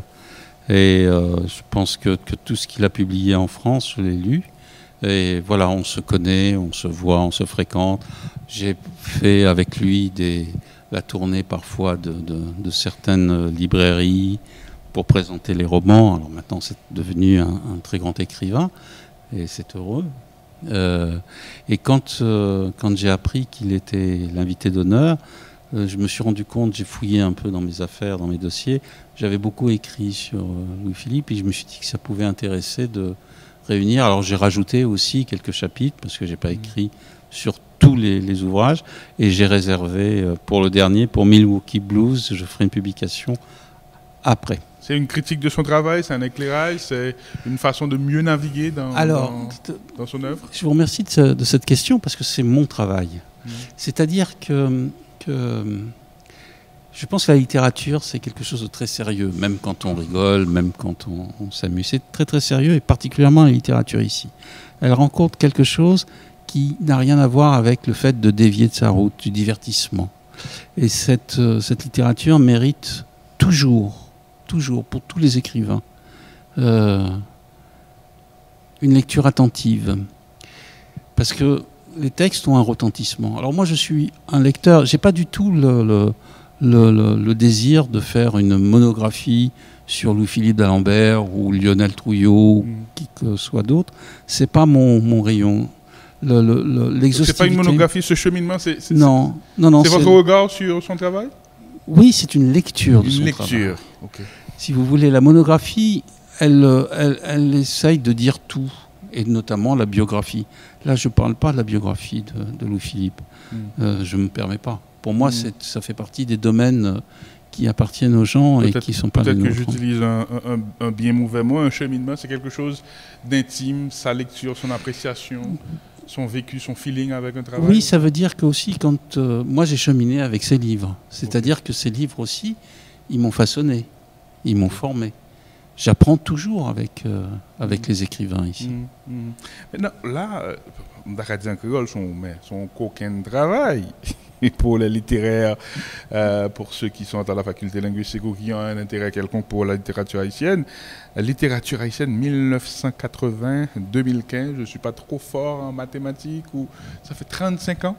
Et je pense que tout ce qu'il a publié en France, je l'ai lu. Et voilà, on se connaît, on se voit, on se fréquente. J'ai fait avec lui la tournée parfois de certaines librairies pour présenter les romans. Alors maintenant, c'est devenu un très grand écrivain et c'est heureux. Et quand j'ai appris qu'il était l'invité d'honneur, je me suis rendu compte, j'ai fouillé un peu dans mes affaires, dans mes dossiers. J'avais beaucoup écrit sur Louis-Philippe et je me suis dit que ça pouvait intéresser de réunir. Alors j'ai rajouté aussi quelques chapitres parce que j'ai pas écrit sur tous les ouvrages et j'ai réservé pour le dernier, pour Milwaukee Blues, je ferai une publication après. C'est une critique de son travail, c'est un éclairage, c'est une façon de mieux naviguer dans son œuvre? Je vous remercie de cette question parce que c'est mon travail. C'est-à-dire que je pense que la littérature, c'est quelque chose de très sérieux, même quand on rigole, même quand on s'amuse. C'est très très sérieux, et particulièrement la littérature ici. Elle rencontre quelque chose qui n'a rien à voir avec le fait de dévier de sa route, du divertissement. Et cette littérature mérite toujours, pour tous les écrivains, une lecture attentive. Parce que les textes ont un retentissement. Alors moi, je suis un lecteur, j'ai pas du tout le désir de faire une monographie sur Louis-Philippe d'Alembert ou Lionel Trouillot ou qui que soit d'autre. C'est pas mon rayon. C'est pas une monographie, ce cheminement, non. C'est votre regard sur son travail? Oui, c'est une lecture de son travail. Okay. Si vous voulez, la monographie, elle essaye de dire tout, et notamment la biographie. Là, je ne parle pas de la biographie de Louis-Philippe. Je ne me permets pas. Pour moi, ça fait partie des domaines qui appartiennent aux gens et qui ne sont pas les nôtres. Peut-être que j'utilise un bien mauvais mot. Un cheminement, c'est quelque chose d'intime, sa lecture, son appréciation, son vécu, son feeling avec un travail. Oui, ça veut dire que aussi, quand moi j'ai cheminé avec ces livres, c'est-à-dire que ces livres aussi, ils m'ont façonné, ils m'ont formé. J'apprends toujours avec les écrivains ici. Maintenant, là, d'Acadien Créole, son coquin de travail pour les littéraires, pour ceux qui sont à la faculté linguistique ou qui ont un intérêt quelconque pour la littérature haïtienne. La littérature haïtienne 1980-2015, je ne suis pas trop fort en mathématiques, ça fait 35 ans.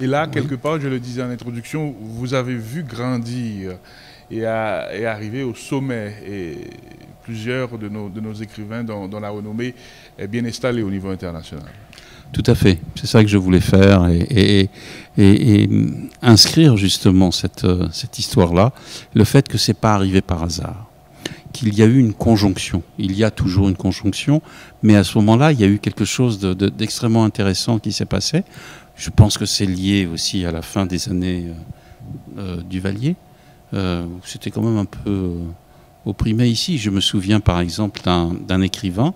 Et là, quelque part, je le disais en introduction, vous avez vu grandir et arriver au sommet. Et plusieurs de nos écrivains dont la renommée est bien installée au niveau international. Tout à fait. C'est ça que je voulais faire et inscrire justement cette histoire-là. Le fait que ce n'est pas arrivé par hasard. Qu'il y a eu une conjonction. Il y a toujours une conjonction. Mais à ce moment-là, il y a eu quelque chose d'extrêmement intéressant qui s'est passé. Je pense que c'est lié aussi à la fin des années Duvalier. C'était quand même un peu opprimé ici. Je me souviens par exemple d'un écrivain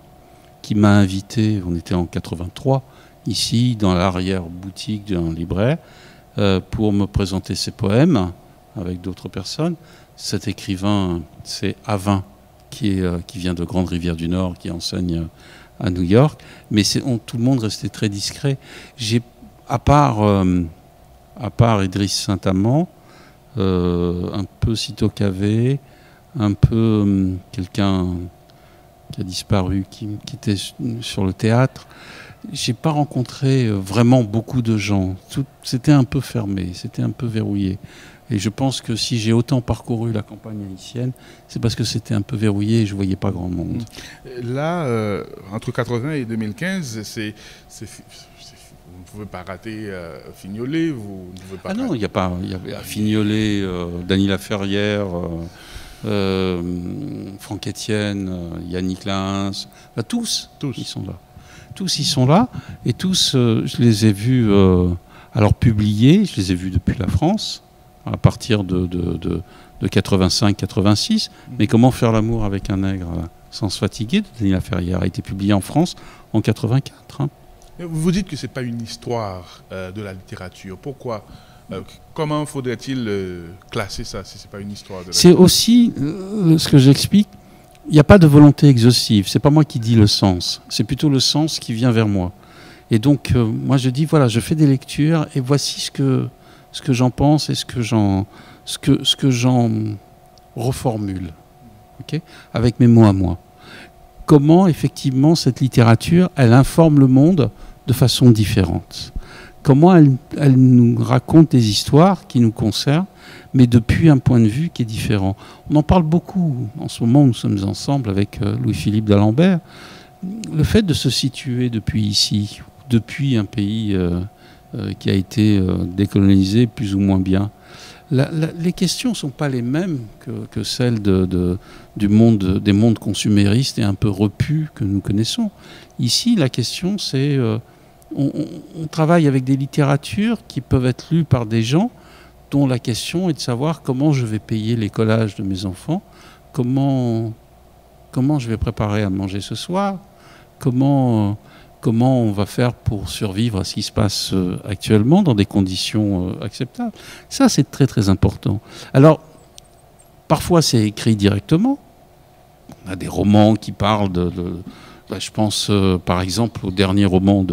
qui m'a invité, on était en 83, ici dans l'arrière-boutique d'un libraire, pour me présenter ses poèmes avec d'autres personnes. Cet écrivain, c'est Avin, qui vient de Grande Rivière du Nord, qui enseigne à New York. Mais tout le monde restait très discret. à part Idriss Saint-Amand, un peu Cito Cavé, un peu quelqu'un qui a disparu, qui était sur le théâtre. J'ai pas rencontré vraiment beaucoup de gens. C'était un peu fermé, c'était un peu verrouillé. Et je pense que si j'ai autant parcouru la campagne haïtienne, c'est parce que c'était un peu verrouillé et je voyais pas grand monde. Là, entre 80 et 2015, vous ne pouvez pas rater Fignolet, vous ne pouvez pas. Ah non, il y a Fignolet, Dany Laferrière, Franck Etienne, Yannick Lins, tous ils sont là. Tous ils sont là et tous, je les ai vus alors publiés, je les ai vus depuis la France à partir de 85-86. Mais comment faire l'amour avec un nègre sans se fatiguer de Dany Laferrière a été publié en France en 84. Hein. Vous dites que c'est pas une histoire de la littérature. Pourquoi? Comment faudrait-il classer ça si c'est pas une histoire de la littérature? C'est aussi ce que j'explique. Il n'y a pas de volonté exhaustive. C'est pas moi qui dis le sens. C'est plutôt le sens qui vient vers moi. Et donc, moi, je dis, voilà, je fais des lectures et voici ce que j'en pense et ce que j'en reformule. Okay, avec mes mots à moi. Comment, effectivement, cette littérature, elle informe le monde de façon différente. Comment elle nous raconte des histoires qui nous concernent, mais depuis un point de vue qui est différent. On en parle beaucoup. En ce moment, nous sommes ensemble avec Louis-Philippe d'Alembert. Le fait de se situer depuis ici, depuis un pays qui a été décolonisé plus ou moins bien, les questions ne sont pas les mêmes que celles des mondes consuméristes et un peu repus que nous connaissons. Ici, la question, c'est... on travaille avec des littératures qui peuvent être lues par des gens dont la question est de savoir comment je vais payer les collages de mes enfants, comment je vais préparer à manger ce soir, comment on va faire pour survivre à ce qui se passe actuellement dans des conditions acceptables. Ça, c'est très très important. Alors, parfois c'est écrit directement. On a des romans qui parlent je pense par exemple au dernier roman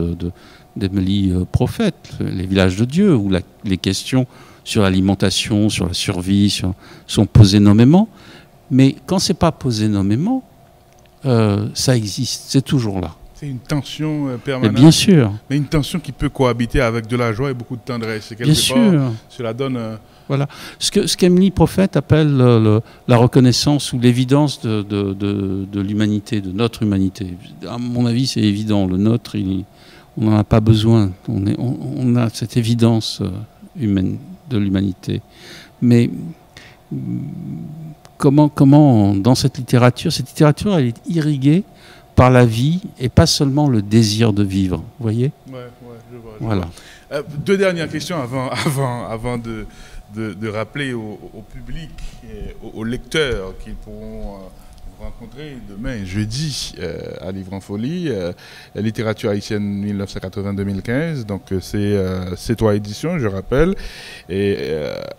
d'Émilie Prophète, Les villages de Dieu, où les questions sur l'alimentation, sur la survie, sont posées nommément. Mais quand c'est pas posé nommément, ça existe, c'est toujours là. C'est une tension permanente. Mais bien sûr. Mais une tension qui peut cohabiter avec de la joie et beaucoup de tendresse. Bien sûr. Cela donne... Voilà. Ce qu'Émilie Prophète appelle la reconnaissance ou l'évidence de l'humanité, de notre humanité. À mon avis, c'est évident. Le nôtre, on n'en a pas besoin. On a cette évidence humaine de l'humanité. Mais comment dans cette littérature, elle est irriguée par la vie et pas seulement le désir de vivre. Vous voyez ? Ouais, je vois. Voilà. Deux dernières questions avant de rappeler au public, et aux lecteurs qu'ils pourront vous rencontrer demain, jeudi, à Livre en Folie, littérature haïtienne 1980-2015. Donc c'est 3 éditions, je rappelle. Et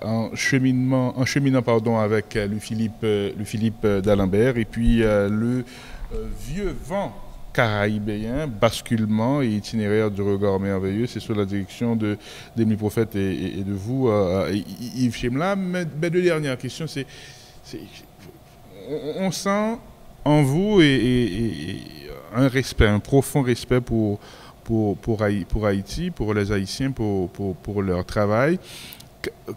en cheminant avec Louis-Philippe d'Alembert et puis le Vieux vent caraïbéen, basculement et itinéraire du regard merveilleux, c'est sous la direction d'Émilie Prophète et de vous, Yves Chemla. Mais 2 dernières questions, on sent en vous et un respect, un profond respect pour Haïti, pour les Haïtiens, pour leur travail.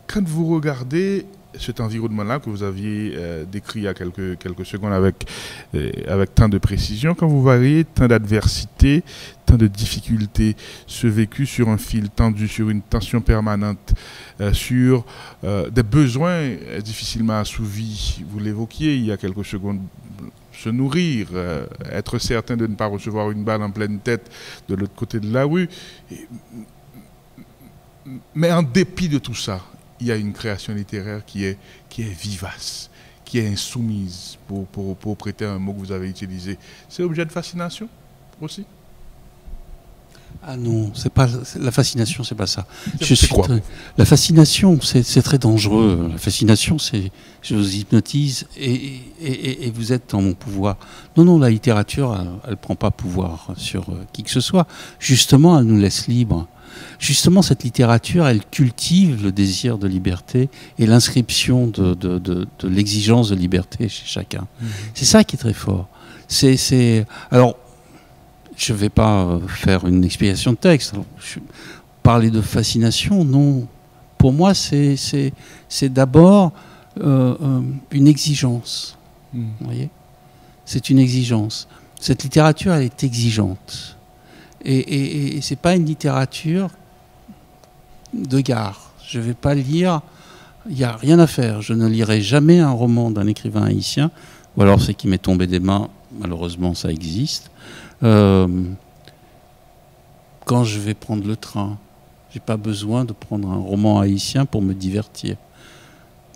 Quand vous regardez cet environnement-là que vous aviez décrit il y a quelques secondes avec tant de précision, quand vous voyez tant d'adversité, tant de difficultés, ce vécu sur un fil tendu, sur une tension permanente, sur des besoins difficilement assouvis, vous l'évoquiez il y a quelques secondes, se nourrir, être certain de ne pas recevoir une balle en pleine tête de l'autre côté de la rue. Mais en dépit de tout ça, il y a une création littéraire qui est vivace, qui est insoumise, pour prêter un mot que vous avez utilisé. C'est objet de fascination aussi? Ah non, la fascination, c'est pas ça. C'est quoi? La fascination, c'est très dangereux. La fascination, c'est je vous hypnotise et vous êtes dans mon pouvoir. Non, la littérature, elle prend pas pouvoir sur qui que ce soit. Justement, elle nous laisse libres. justement, cette littérature, elle cultive le désir de liberté et l'inscription de l'exigence de liberté chez chacun. C'est ça qui est très fort. Alors, je ne vais pas faire une explication de texte. Parler de fascination, non. Pour moi, c'est d'abord une exigence. Vous voyez ? C'est une exigence. Cette littérature, elle est exigeante. Et ce n'est pas une littérature de gare. Je ne vais pas lire, il n'y a rien à faire. Je ne lirai jamais un roman d'un écrivain haïtien, ou alors c'est qui m'est tombé des mains, malheureusement ça existe. Quand je vais prendre le train, je n'ai pas besoin de prendre un roman haïtien pour me divertir.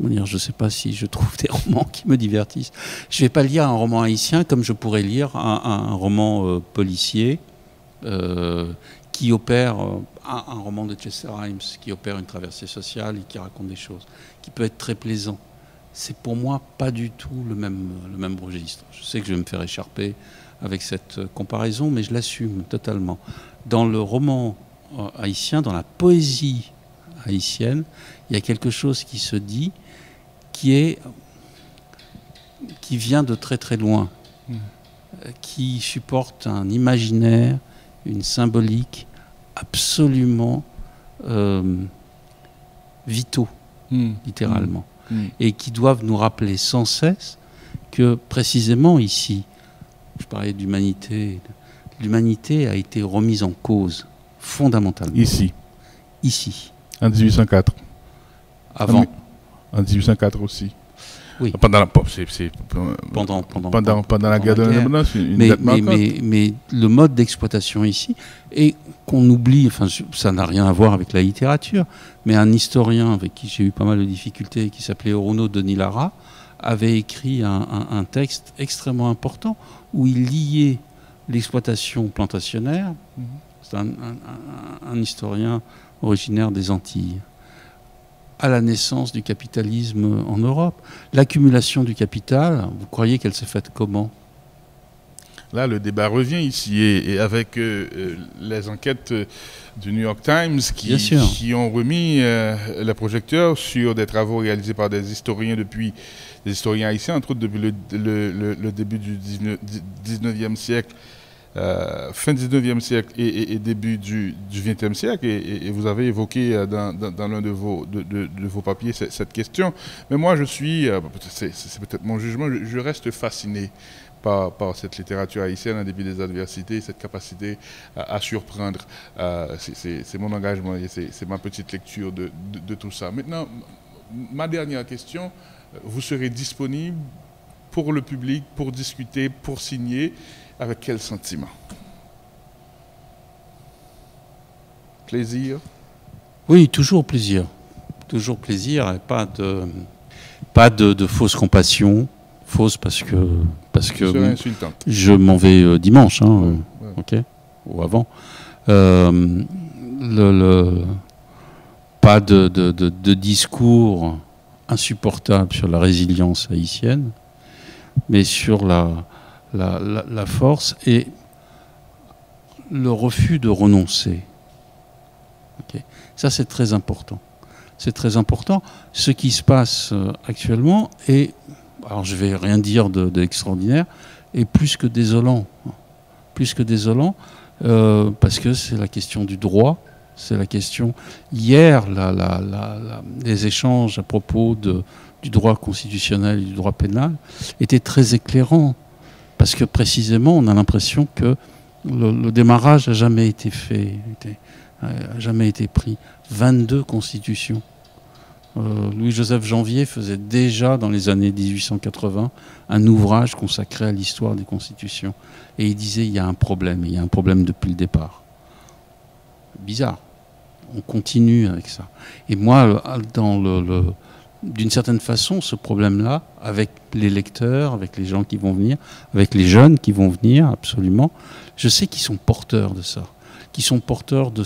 Je ne sais pas si je trouve des romans qui me divertissent. Je ne vais pas lire un roman haïtien comme je pourrais lire un roman policier qui opère, un roman de Chester Himes qui opère une traversée sociale et qui raconte des choses, qui peut être très plaisant. C'est pour moi pas du tout le même registre. Je sais que je vais me faire écharper avec cette comparaison, mais je l'assume totalement. Dans le roman haïtien, dans la poésie haïtienne, il y a quelque chose qui se dit qui vient de très très loin, qui supporte un imaginaire, une symbolique absolument vitaux, littéralement, et qui doivent nous rappeler sans cesse que précisément ici, je parlais d'humanité, l'humanité a été remise en cause fondamentalement. Ici. En 1804. Avant. En 1804 aussi. Oui. Pendant la guerre de l'indépendance, mais le mode d'exploitation ici, et qu'on oublie, enfin ça n'a rien à voir avec la littérature, mais un historien avec qui j'ai eu pas mal de difficultés, qui s'appelait Oruno Denis Lara, avait écrit un texte extrêmement important où il liait l'exploitation plantationnaire, c'est un historien originaire des Antilles, à la naissance du capitalisme en Europe. L'accumulation du capital, vous croyez qu'elle s'est faite comment ? Là, le débat revient ici, et avec les enquêtes du New York Times qui ont remis le projecteur sur des travaux réalisés par des historiens haïtiens, entre autres depuis le début du 19e siècle, fin 19e siècle et début du 20e siècle, et vous avez évoqué dans l'un de vos papiers cette question. Mais moi, c'est peut-être mon jugement, je reste fasciné par cette littérature haïtienne en dépit des adversités, cette capacité à surprendre. C'est mon engagement et c'est ma petite lecture de tout ça. Maintenant, ma dernière question, vous serez disponible pour le public, pour discuter, pour signer, avec quel sentiment? Plaisir? Oui, toujours plaisir. Toujours plaisir et pas de fausse compassion. Fausse parce que je m'en vais dimanche, ok, ou avant. Pas de discours insupportable sur la résilience haïtienne, mais sur la force et le refus de renoncer. Okay. Ça, c'est très important. C'est très important. Ce qui se passe actuellement est, alors je ne vais rien dire d'extraordinaire, est plus que désolant. Plus que désolant, parce que c'est la question du droit. C'est la question... Hier, les échanges à propos du droit constitutionnel et du droit pénal étaient très éclairants. Parce que précisément, on a l'impression que le démarrage n'a jamais été fait, n'a jamais été pris. 22 constitutions. Louis-Joseph Janvier faisait déjà, dans les années 1880, un ouvrage consacré à l'histoire des constitutions. Et il disait, il y a un problème, et il y a un problème depuis le départ. Bizarre. On continue avec ça. Et moi, d'une certaine façon, ce problème-là, avec les lecteurs, avec les gens qui vont venir, avec les jeunes qui vont venir, absolument, je sais qu'ils sont porteurs de ça, qui sont porteurs de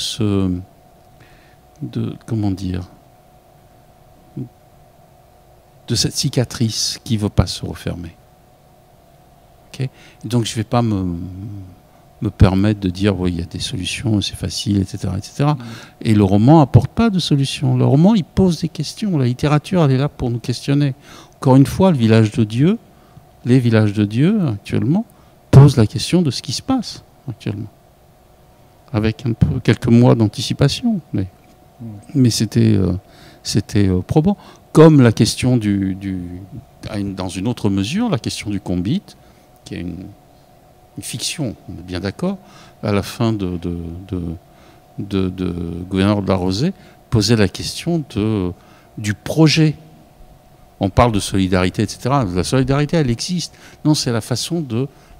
cette cicatrice qui ne veut pas se refermer. Okay. Donc je ne vais pas me me permettent de dire oui, il y a des solutions, c'est facile, etc., etc. Et le roman n'apporte pas de solution. Le roman, il pose des questions. La littérature, elle est là pour nous questionner. Encore une fois, les villages de Dieu, actuellement, posent la question de ce qui se passe actuellement. Avec un peu quelques mois d'anticipation. Mais c'était probant. Comme la question dans une autre mesure, la question du combit, qui est une fiction, on est bien d'accord, à la fin de Gouverneur de la Rosée, posait la question du projet. On parle de solidarité, etc. La solidarité, elle existe. Non, c'est la façon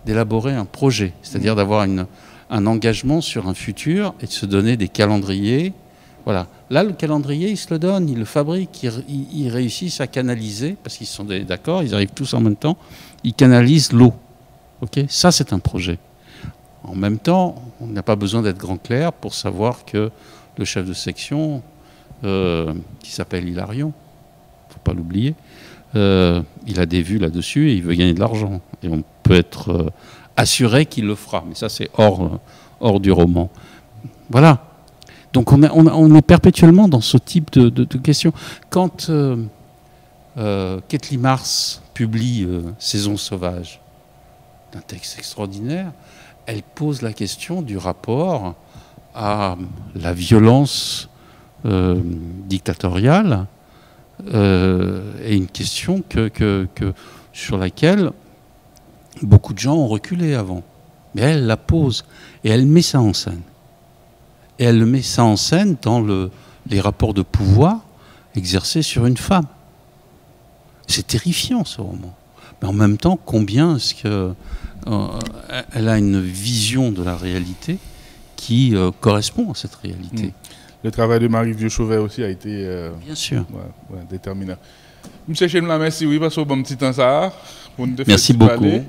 d'élaborer un projet, c'est-à-dire d'avoir un engagement sur un futur et de se donner des calendriers. Voilà. Là, le calendrier, ils se le donnent, ils le fabriquent, ils réussissent à canaliser, parce qu'ils sont d'accord, ils arrivent tous en même temps, ils canalisent l'eau. Okay, ça, c'est un projet. En même temps, on n'a pas besoin d'être grand clair pour savoir que le chef de section, qui s'appelle Hilarion, il ne faut pas l'oublier, il a des vues là-dessus et il veut gagner de l'argent. Et on peut être assuré qu'il le fera. Mais ça, c'est hors du roman. Voilà. Donc on est perpétuellement dans ce type de questions. Quand Kathleen Mars publie Saison sauvage, un texte extraordinaire, elle pose la question du rapport à la violence dictatoriale et une question sur laquelle beaucoup de gens ont reculé avant. Mais elle la pose et elle met ça en scène. Et elle met ça en scène dans les rapports de pouvoir exercés sur une femme. C'est terrifiant, ce roman. Mais en même temps, combien est-ce qu'elle a une vision de la réalité qui correspond à cette réalité. Le travail de Marie Vieux-Chauvet aussi a été bien sûr. Déterminant. Monsieur Chemla, merci oui, parce que bon petit temps ça. Merci beaucoup.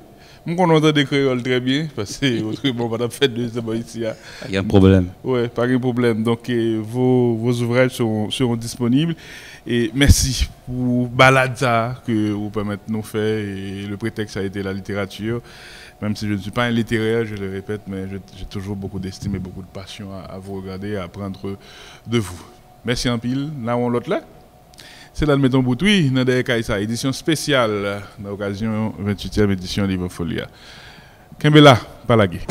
Je entend des créoles très bien, parce que autrement, on va faire deux ici. Il y a un problème. Oui, pas de problème. Donc, vos ouvrages seront disponibles. Et merci pour balade que vous permettez de nous faire. Et le prétexte a été la littérature. Même si je ne suis pas un littéraire, je le répète, mais j'ai toujours beaucoup d'estime et beaucoup de passion à vous regarder et à apprendre de vous. Merci en pile. Là où on l'autre là. C'est là le Mettons Boutoui, dans des Kaïsa, édition spéciale, dans l'occasion 28e édition Livre Folia. Kembela, Palagé.